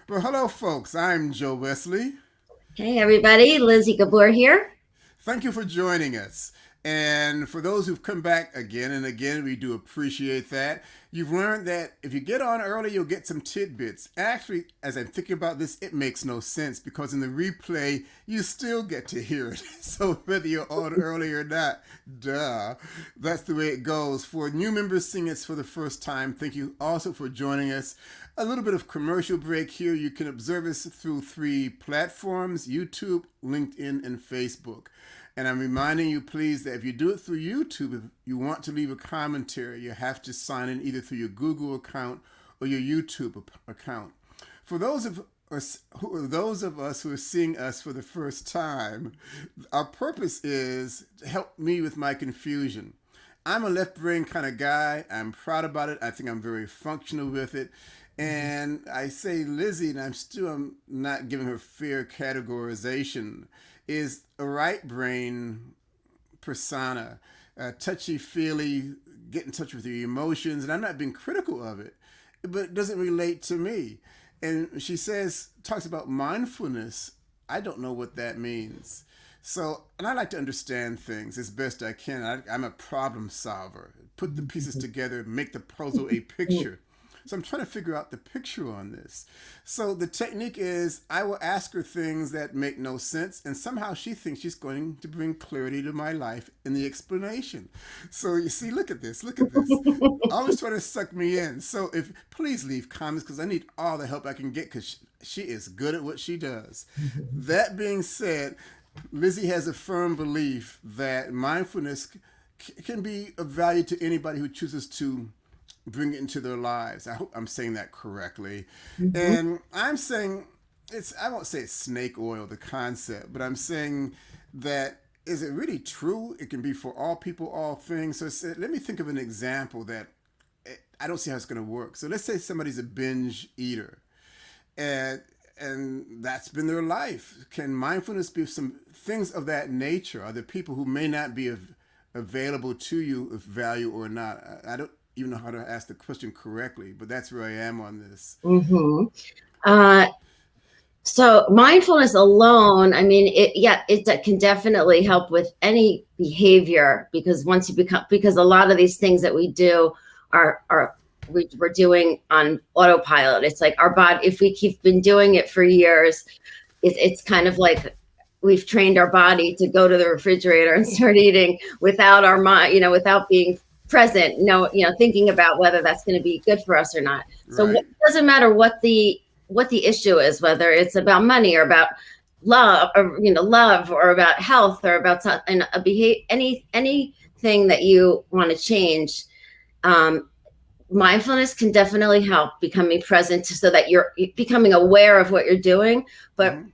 Well, hello, folks. I'm Joe Wesley. Hey everybody, Lizzy Gabor here. Thank you for joining us. And for those who've come back again and again, we do appreciate that. You've learned that if you get on early, you'll get some tidbits. Actually, as I'm thinking about this, it makes no sense because in the replay, you still get to hear it. So whether you're on early or not, duh, that's the way it goes. For new members seeing us for the first time, thank you also for joining us. A little bit of commercial break here. You can observe us through three platforms: YouTube, LinkedIn, and Facebook. And I'm reminding you, please, that if you do it through YouTube, if you want to leave a commentary, you have to sign in either through your Google account or your YouTube account. For those of us who are seeing us for the first time, our purpose is to help me with my confusion. I'm a left brain kind of guy. I'm proud about it. I think I'm very functional with it. And I say Lizzy, and I'm not giving her fair categorization, is a right brain persona, touchy feely, get in touch with your emotions. And I'm not being critical of it, but it doesn't relate to me. And she talks about mindfulness. I don't know what that means. So, and I like to understand things as best I can. I'm a problem solver. Put the pieces together, make the puzzle a picture. So I'm trying to figure out the picture on this. So the technique is I will ask her things that make no sense, and somehow she thinks she's going to bring clarity to my life in the explanation. So you see, look at this, look at this. Always trying to suck me in. So if please leave comments because I need all the help I can get because she is good at what she does. That being said, Lizzy has a firm belief that mindfulness can be of value to anybody who chooses to bring it into their lives. I hope I'm saying that correctly. Mhm. And I'm saying I won't say it's snake oil, the concept, but I'm saying that is it really true? It can be for all people, all things. So let me think of an example that I don't see how it's going to work. So let's say somebody's a binge eater and that's been their life. Can mindfulness be some things of that nature? Are there people who may not be available to you of value or not? I don't even know how to ask the question correctly, but that's where I am on this. Mhm. Uh, so mindfulness alone, I mean, it can definitely help with any behavior because once you become, because a lot of these things that we do we're doing on autopilot. It's like our body, if we keep been doing it for years, it's kind of like we've trained our body to go to the refrigerator and start eating without our mind, without being present, thinking about whether that's going to be good for us or not. So it Right. doesn't matter what the issue is, whether it's about money or about love or about health or about a behavior, anything that you want to change. Um, Mindfulness can definitely help becoming present so that you're becoming aware of what you're doing, but Mm-hmm.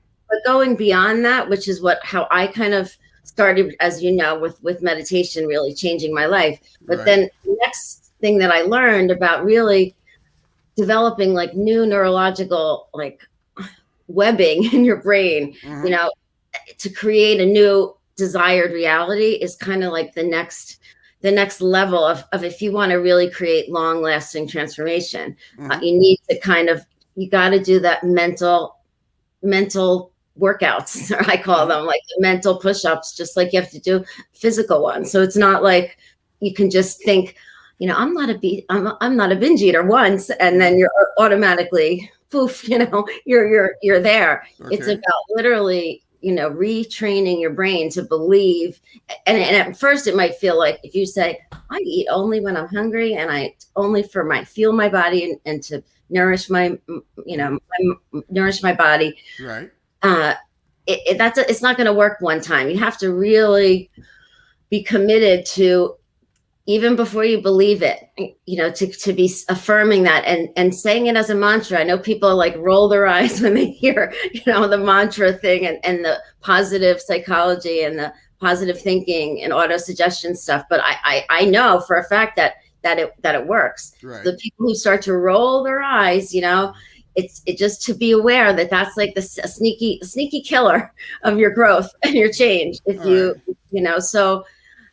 going beyond that, which is how I kind of started, as you know, with meditation really changing my life. But Right. then the next thing that I learned about really developing like new neurological like webbing in your brain, you Mm-hmm. know, to create a new desired reality is kind of like the next level of if you want to really create long lasting transformation. Mm-hmm. You need to you got to do that mental workouts, or I call Mm-hmm. them like mental push-ups, just like you have to do physical ones. So it's not like you can just think, I'm not a binge eater once, and Mm-hmm. then you're automatically poof, you're there. It's Okay. about literally, retraining your brain to believe. And at first it might feel like if you say, I eat only when I'm hungry and I only for my fuel my body and to nourish Mm-hmm. nourish my body. Right. uh it's not going to work one time. You have to really be committed to, even before you believe it, to be affirming that and saying it as a mantra. I know people like roll their eyes when they hear the mantra thing and the positive psychology and the positive thinking and auto suggestion stuff, but I know for a fact that it works. Right. The people who start to roll their eyes, it just to be aware that that's like a sneaky killer of your growth and your change. If All right. so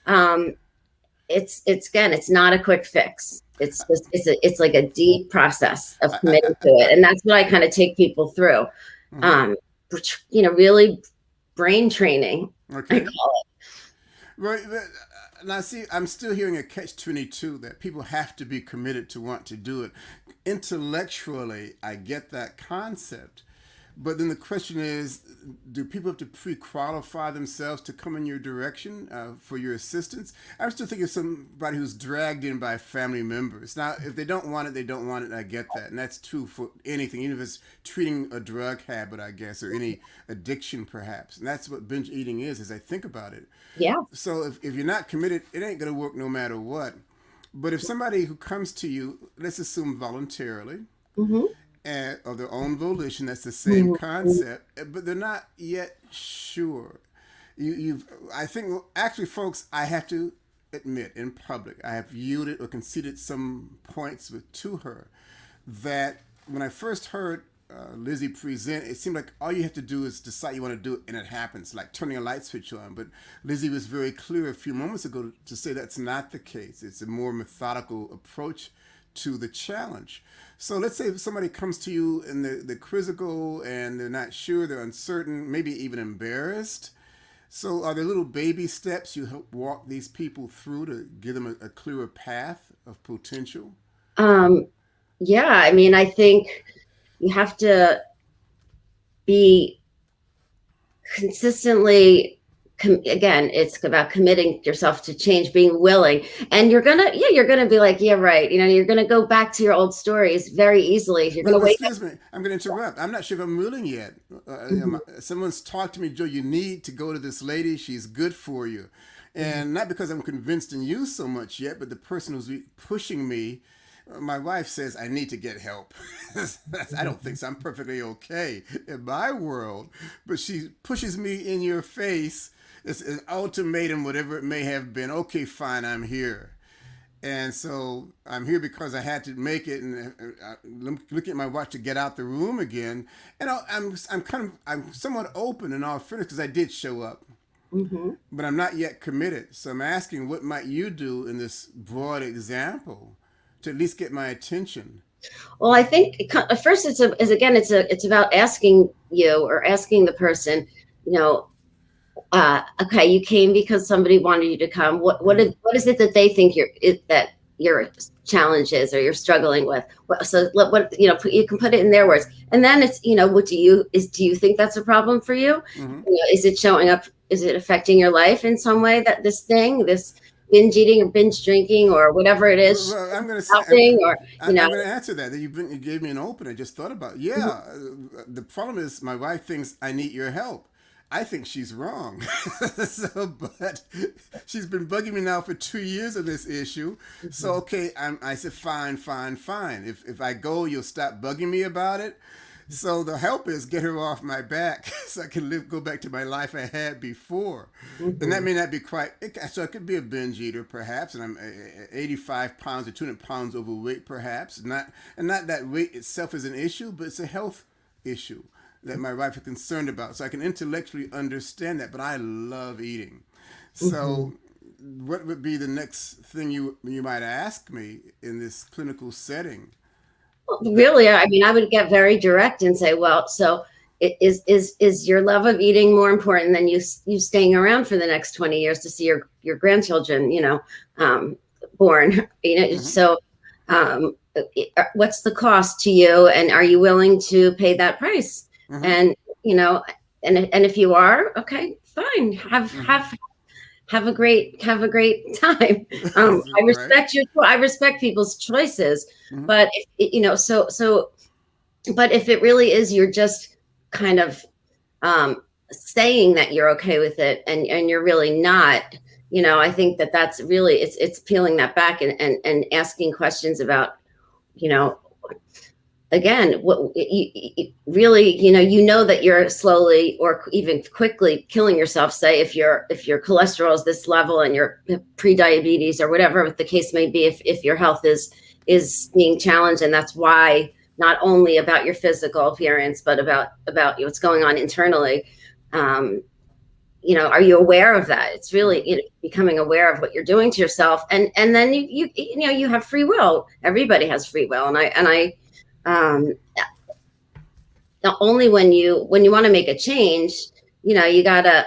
um it's not a quick fix. It's just it's like a deep process of committing to I, it, and that's what I kind of take people through. mm-hmm. Really brain training, I Okay. call Right. Now, see, I'm still hearing a catch-22 that people have to be committed to want to do it. Intellectually, I get that concept. But then the question is, do people have to pre-qualify themselves to come in your direction for your assistance? I'm still thinking of somebody who's dragged in by family members. Now, if they don't want it, they don't want it. I get that, and that's true for anything, even if it's treating a drug habit, I guess, or any addiction, perhaps. And that's what binge eating is, as I think about it. it. Yeah. So if you're not committed, it ain't gonna work no matter what. But if somebody who comes to you, let's assume voluntarily, Mm-hmm. and of their own volition, that's the same Mm-hmm. concept, but they're not yet sure. You've, I think, actually, folks, I have to admit in public, I have yielded or conceded some points to her that when I first heard Lizzy present, it seemed like all you have to do is decide you want to do it and it happens, like turning a light switch on. But Lizzy was very clear a few moments ago to say that's not the case. It's a more methodical approach to the challenge. So let's say if somebody comes to you and they're quizzical and they're not sure, they're uncertain, maybe even embarrassed. So are there little baby steps you help walk these people through to give them a clearer path of potential? Um, yeah, I mean, I think you have to be consistently again, it's about committing yourself to change, being willing, and you're gonna be like, yeah, right, you're gonna go back to your old stories very easily. You're gonna But wake excuse me, I'm going to interrupt. I'm not sure if I'm willing yet. up. Someone's talked to me, Joe. You need to go to this lady. She's good for you, Mhm. and not because I'm convinced in you so much yet, but the person who's pushing me. My wife says I need to get help. I don't think so. I'm perfectly okay in my world, but she pushes me in your face. It's an ultimatum, whatever it may have been. Okay, fine, I'm here. And so I'm here because I had to make it, and look at my watch to get out the room again. And I'm somewhat open in all fairness because I did show up, Mhm. but I'm not yet committed. So I'm asking, what might you do in this broad example to at least get my attention? Well, I think at first it's about asking you or asking the person, you know, okay, you came because somebody wanted you to come. Mm-hmm. What is it that they think that your challenge is or you're struggling with? So what you can put it in their words, and then it's what do you think that's a problem for you? Mm-hmm. Is it showing up? Is it affecting your life in some way? That this binge eating or binge drinking or whatever it is Well, I'm going to say, helping or you know I'm going to answer that. That you gave me an open. I just thought about. Yeah, the problem is my wife thinks I need your help. I think she's wrong. But she's been bugging me now for 2 years on this issue. So okay, I said fine, fine, fine. If I go, you'll stop bugging me about it. So the help is get her off my back so I can go back to my life I had before. And that Mhm. may not be quite, so I could be a binge eater perhaps, and I'm 85 pounds or 200 pounds overweight perhaps. Not that weight itself is an issue, but it's a health issue that my wife is concerned about. So I can intellectually understand that, but I love eating. Mhm. So what would be the next thing you might ask me in this clinical setting? Really, I mean, I would get very direct and say, well, so is your love of eating more important than you staying around for the next 20 years to see your grandchildren, um, born? Mm-hmm. So what's the cost to you, and are you willing to pay that price? Mm-hmm. And you know, and if you are, okay, fine, Mm-hmm. have a great time. Right. I respect people's choices, Mm-hmm. but if, but if it really is, you're just kind of saying that you're okay with it, and you're really not. I think that's really it's peeling that back and asking questions about you know again what really that you're slowly or even quickly killing yourself. Say if your cholesterol is this level and you're pre-diabetes or whatever the case may be, if your health is being challenged, and that's why, not only about your physical appearance but about what's going on internally. um are you aware of that? It's really becoming aware of what you're doing to yourself, and then you have free will. Everybody has free will, and I not only when you want to make a change, you gotta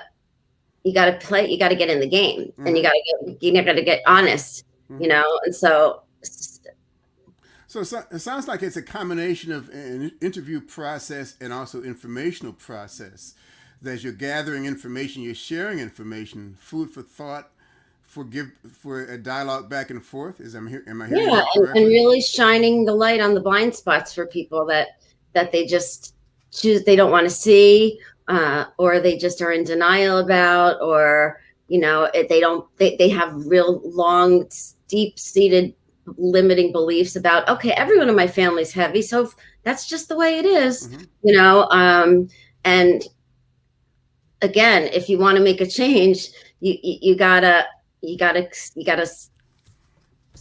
play, you gotta get in the game, and you gotta get honest, and so. So it sounds like it's a combination of an interview process and also informational process. That as you're gathering information, you're sharing information, food for thought, for a dialogue back and forth. Am I hearing that correctly? And really shining the light on the blind spots for people that they just choose, they don't want to see, or they just are in denial about, or they have real long, deep-seated limiting beliefs about, okay, everyone in my family's heavy, so that's just the way it is. And again, if you want to make a change, you gotta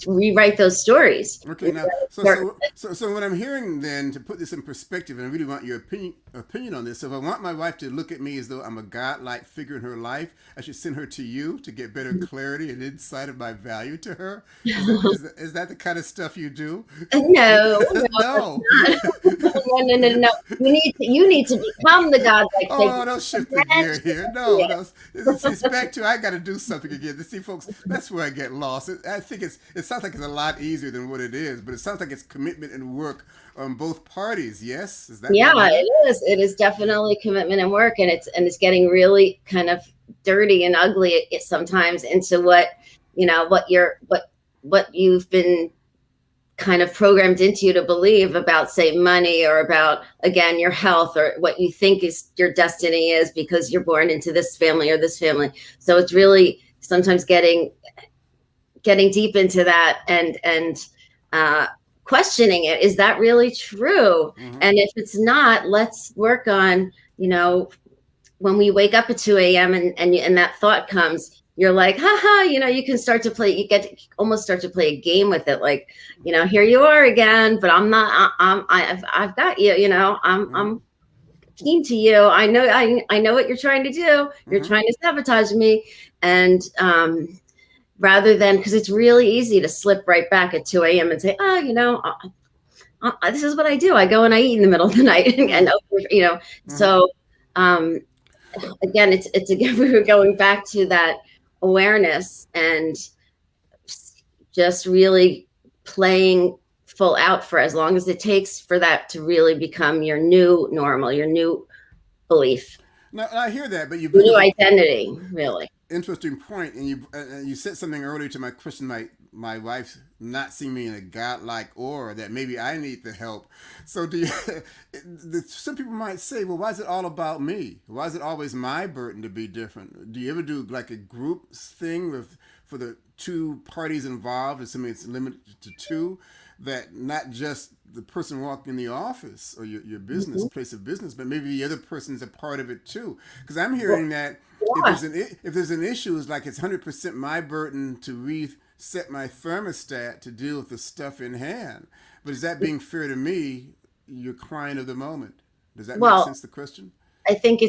rewrite those stories. Okay, now, so what I'm hearing then, to put this in perspective, and I really want your opinion on this. So if I want my wife to look at me as though I'm a godlike figure in her life, I should send her to you to get better clarity and insight of my value to her. Is that the kind of stuff you do? No. No. No. You need to become the godlike figure. Oh, don't shift the gear here. No. It's back to, I got to do something again. See, folks, that's where I get lost. I think it sounds like it's a lot easier than what it is, but it sounds like it's commitment and work on both parties. Yes, is that? Yeah, it is. It is definitely commitment and work, and it's getting really kind of dirty and ugly sometimes into what you've been kind of programmed into you to believe about, say, money, or about, again, your health, or what you think is your destiny is because you're born into this family or this family. So it's really sometimes getting deep into that and questioning it. Is that really true? And if it's not, let's work on, when we wake up at 2 a.m. and that thought comes, you're like, you can start to play, almost start to play a game with it. Like, here you are again, but I'm not, I've got you, I'm keen to you. I know what you're trying to do. You're trying to sabotage me. And, rather than, because it's really easy to slip right back at 2 a.m. and say, this is what I do. I go and I eat in the middle of the night, and So again, it's again, we were going back to that awareness and just really playing full out for as long as it takes for that to really become your new normal, your new belief. Now, I hear that, but your new identity, really. Interesting point, and you said something earlier to my question. My wife's not seeing me in a godlike aura, that maybe I need the help. So some people might say, well, why is it all about me? Why is it always my burden to be different? Do you ever do like a group thing for the two parties involved, or something that's limited to two, that not just the person walking in the office or your business, place of business, but maybe the other person's a part of it too? Because I'm hearing that if there's an issue, it's like it's 100% my burden to reset my thermostat to deal with the stuff in hand. But is that being fair to me? You're crying of the moment. Does that make sense, the question? I think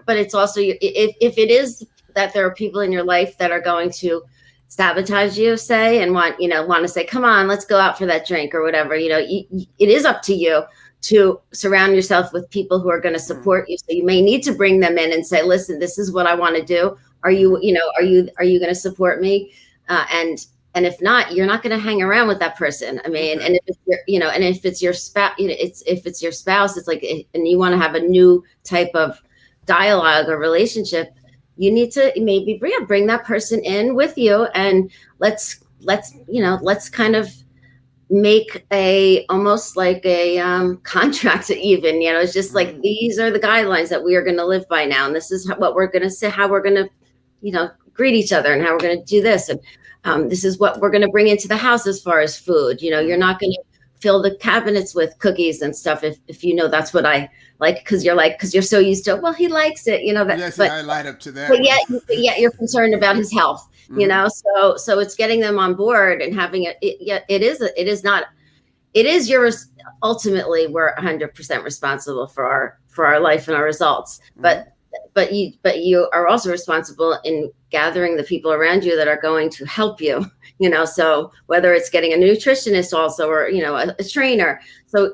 but it's also, if it is that there are people in your life that are going to sabotage you, say, and want to say, come on, let's go out for that drink or whatever, it is up to you to surround yourself with people who are going to support you. So you may need to bring them in and say, listen, this is what I want to do. Are you going to support me? And if not, you're not going to hang around with that person. I mean, and if it's if it's your spouse, if it's your spouse, it's like, and you want to have a new type of dialogue or relationship, you need to maybe bring that person in with you, and let's kind of make almost like a contract even, it's just like, these are the guidelines that we are going to live by now. And this is what we're going to say, how we're going to, greet each other, and how we're going to do this. And this is what we're going to bring into the house as far as food. You're not going to fill the cabinets with cookies and stuff if that's what I like, because you're so used to, well, he likes it, that. Yes, I light up to that. But yet you're concerned about his health, So it's getting them on board and having ultimately we're 100% responsible for our life and our results. But but you are also responsible in gathering the people around you that are going to help you, so whether it's getting a nutritionist also, or a trainer, so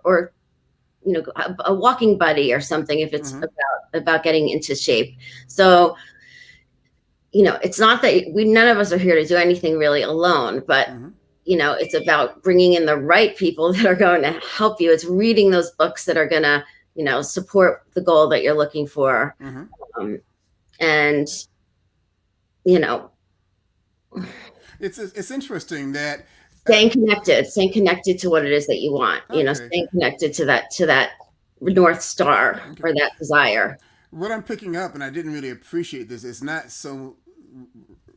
or a walking buddy or something, if it's about getting into shape. So it's not that none of us are here to do anything really alone, but it's about bringing in the right people that are going to help you. It's reading those books that are going to support the goal that you're looking for. And it's interesting that staying connected to what it is that you want. Staying connected to that North Star, or that desire. What I'm picking up, and I didn't really appreciate this, it's not so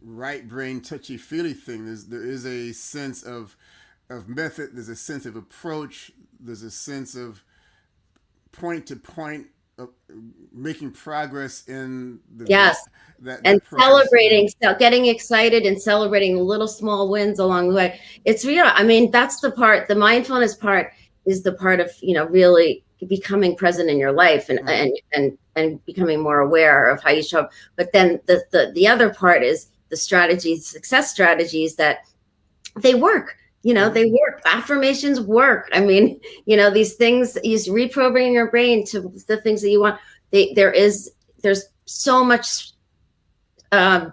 right brain touchy feely thing. There is a sense of method. There's a sense of approach. There's a sense of point to point of making progress in the and celebrating, getting excited and celebrating little small wins along the way. It's I mean, that's the part. The mindfulness part is the part of really becoming present in your life, and becoming more aware of how you show up. But then the other part is the success strategies that they work. They work. Affirmations work. I mean, these things, you reprogramming your brain to the things that you want. There's so much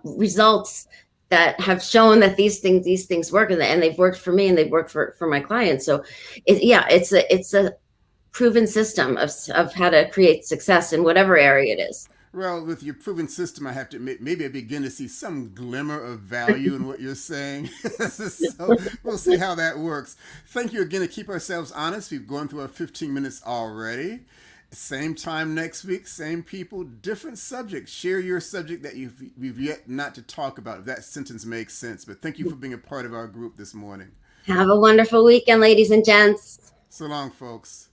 results that have shown that these things work, and they've worked for me, and they've worked for my clients. So it's a proven system of how to create success in whatever area it is. Well, with your proven system, I have to admit, maybe I begin to see some glimmer of value in what you're saying. So we'll see how that works. Thank you again to keep ourselves honest. We've gone through our 15 minutes already. Same time next week, same people, different subject. Share your subject that we've yet not to talk about, if that sentence makes sense. But thank you for being a part of our group this morning. Have a wonderful weekend, ladies and gents. So long, folks.